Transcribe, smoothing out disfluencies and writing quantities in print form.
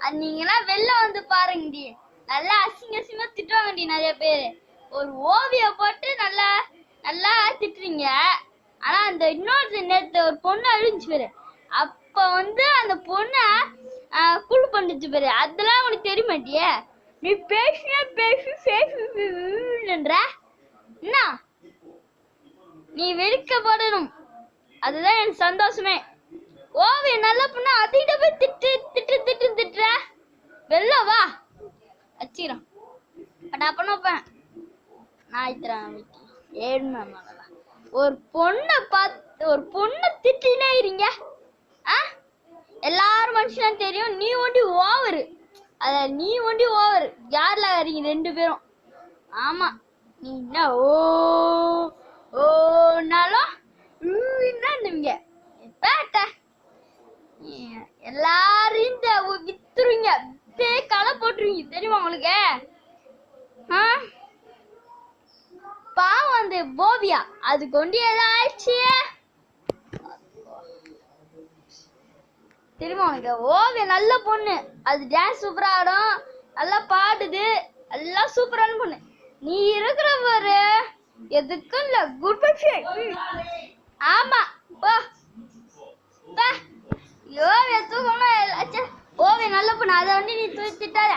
அது நீங்கலாம் வெளில வந்து பாருங்கடி, நல்லா அசிங்க அசிங்கமா திட்டுவாங்கடி நிறைய பேர். ஒரு ஓவியம் போட்டு நல்லா நல்லா திட்டுறீங்க. ஆனா அந்த இன்னொரு நேரத்து ஒரு பொண்ணு அழிஞ்சு பேரு, அப்ப வந்து அந்த பொண்ணை கூழ் பண்ணிச்சு பேரு, அதெல்லாம் உனக்கு தெரிய மாட்டியே. நீ பேசினா பேசுன்ற என்ன, நீ வெடிக்கப்படணும். அதுதான் எனக்கு சந்தோஷமே. ஓவியம் நல்லா பண்ணா அதிட்ட போய் திட்டு திட்டு திட்டு திட்டுற, வெளில வா வச்சிக்கிறேன். பட் அப்ப நான் ஏழ்மை ஒரு பொண்ணை பார்த்து ஒரு பொண்ணை திட்டினே இருங்க. எல்லாரும் மனுஷன் தெரியும், நீ ஒண்டி ஓவரு. அத நீ ஒண்டி ஓவர். யார்ல வரீங்க 2 பேரும்? ஆமா, நீ என்ன ஓனாலும் நீங்க எல்லாரும் வித்துருவீங்க, களை போட்டுருவீங்க, தெரியுமா உங்களுக்கு? பாவம் அந்த ஓவியா, அது கொண்டு ஏதாச்சு தெரியுமா உனக்கு? ஓவியம் நல்ல பொண்ணு, அது டான்ஸ் சூப்பரா ஆடும், நல்லா பாடுது, எல்லாம் சூப்பரான பொண்ணு. நீ இருக்கிற பாரு எதுக்கும் இல்ல, குட் பை. ஆமா போ. ஓவியம் தூக்கணும். ஓவியம் நல்ல பொண்ணு, அதை வந்து நீ திட்டாத.